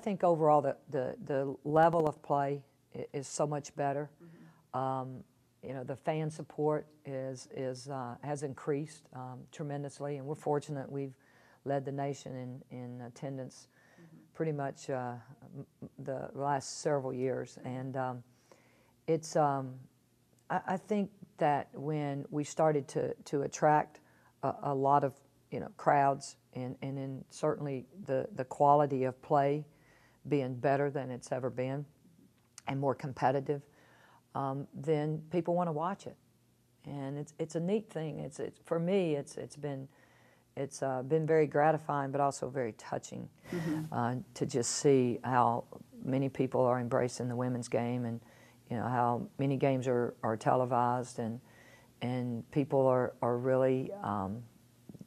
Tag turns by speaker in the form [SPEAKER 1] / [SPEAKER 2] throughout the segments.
[SPEAKER 1] I think overall the level of play is so much better. You know, the fan support has increased tremendously, and we're fortunate we've led the nation in attendance pretty much the last several years. And I think that when we started to attract a lot of crowds, and then certainly the quality of play being better than it's ever been and more competitive, then people want to watch it, and it's a neat thing. It's for me it's been very gratifying, but also very touching to just see how many people are embracing the women's game, and how many games are televised, and people are really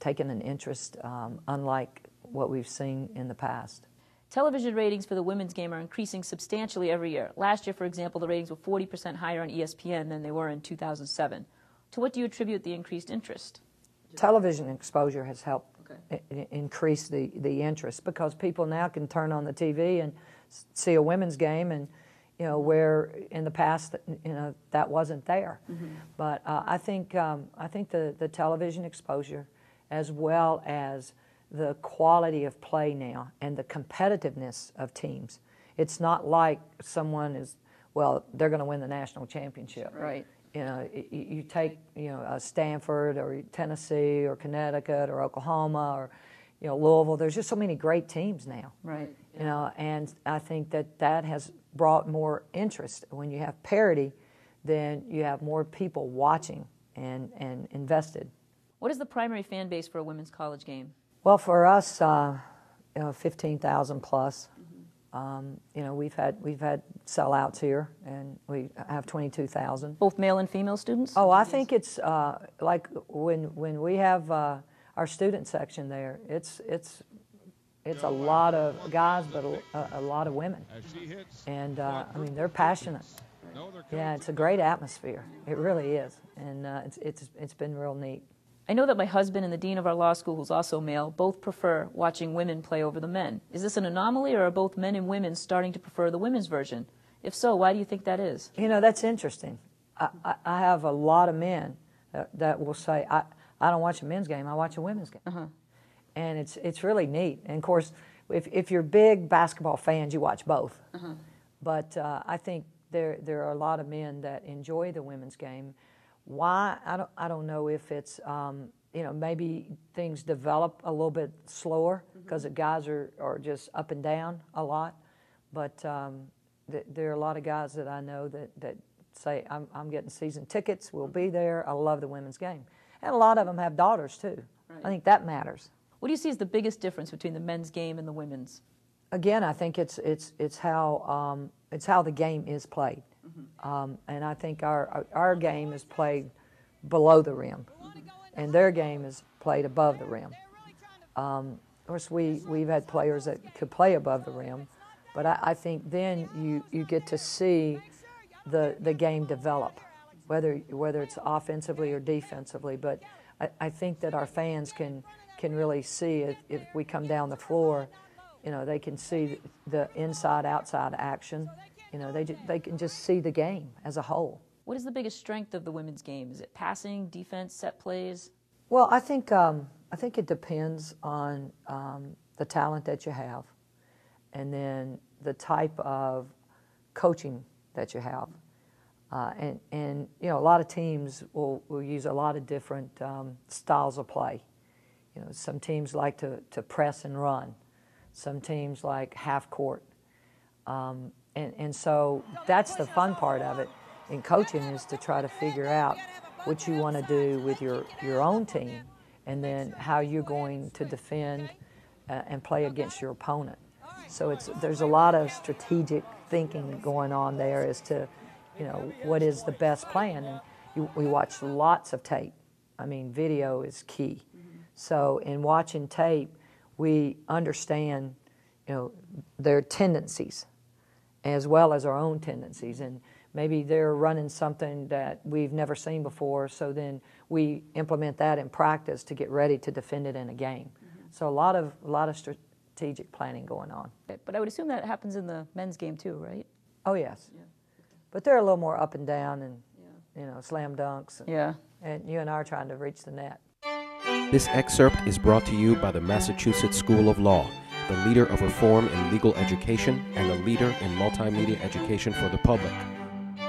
[SPEAKER 1] taking an interest unlike what we've seen in the past.
[SPEAKER 2] Television ratings for the women's game are increasing substantially every year. Last year, for example, the ratings were 40% higher on ESPN than they were in 2007. To what do you attribute the increased interest?
[SPEAKER 1] Television exposure has helped increase the interest, because people now can turn on the TV and see a women's game, and where in the past that wasn't there. But I think the television exposure, as well as the quality of play now and the competitiveness of teams. It's not like someone is, well, they're going to win the national championship.
[SPEAKER 2] Right.
[SPEAKER 1] You take Stanford or Tennessee or Connecticut or Oklahoma or Louisville. There's just so many great teams now.
[SPEAKER 2] Right.
[SPEAKER 1] And I think that has brought more interest. When you have parity, then you have more people watching and invested.
[SPEAKER 2] What is the primary fan base for a women's college game?
[SPEAKER 1] Well, for us, 15,000 plus. We've had sellouts here, and we have 22,000.
[SPEAKER 2] Both male and female students?
[SPEAKER 1] Oh, I think it's like when we have our student section there. It's a lot of guys, but a lot of women, and I mean, they're passionate. Yeah, it's a great atmosphere. It really is, and it's been real neat.
[SPEAKER 2] I know that my husband and the dean of our law school, who's also male, both prefer watching women play over the men. Is this an anomaly, or are both men and women starting to prefer the women's version? If so, why do you think that is?
[SPEAKER 1] That's interesting. I have a lot of men that will say, I don't watch a men's game, I watch a women's game. And it's really neat. And of course, if you're big basketball fans, you watch both. But I think there are a lot of men that enjoy the women's game. Why? I don't know if it's maybe things develop a little bit slower because the guys are just up and down a lot. But there are a lot of guys that I know that say, I'm getting season tickets, we'll be there, I love the women's game. And a lot of them have daughters too. Right. I think that matters.
[SPEAKER 2] What do you see as the biggest difference between the men's game and the women's?
[SPEAKER 1] Again, I think it's how the game is played. And I think our game is played below the rim, and their game is played above the rim. Of course, we've had players that could play above the rim, but I think then you get to see the game develop, whether it's offensively or defensively. But I think that our fans can really see it if we come down the floor. They can see the inside-outside action. They can just see the game as a whole.
[SPEAKER 2] What is the biggest strength of the women's game? Is it passing, defense, set plays?
[SPEAKER 1] Well, I think it depends on the talent that you have, and then the type of coaching that you have. And a lot of teams will use a lot of different styles of play. Some teams like to press and run. Some teams like half court. And so that's the fun part of it in coaching, is to try to figure out what you want to do with your own team, and then how you're going to defend and play against your opponent. So there's a lot of strategic thinking going on there as to what is the best plan. And we watch lots of tape. I mean, video is key. So in watching tape, we understand their tendencies, as well as our own tendencies, and maybe they're running something that we've never seen before, so then we implement that in practice to get ready to defend it in a game. So a lot of strategic planning going on.
[SPEAKER 2] But I would assume that happens in the men's game too, right?
[SPEAKER 1] Oh, yes.
[SPEAKER 2] Yeah.
[SPEAKER 1] But they're a little more up and down and, slam dunks.
[SPEAKER 2] Yeah.
[SPEAKER 1] And you and I are trying to reach the net.
[SPEAKER 3] This excerpt is brought to you by the Massachusetts School of Law, the leader of reform in legal education and a leader in multimedia education for the public.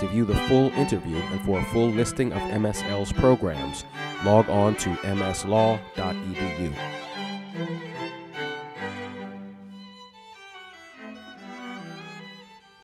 [SPEAKER 3] To view the full interview and for a full listing of MSL's programs, log on to mslaw.edu.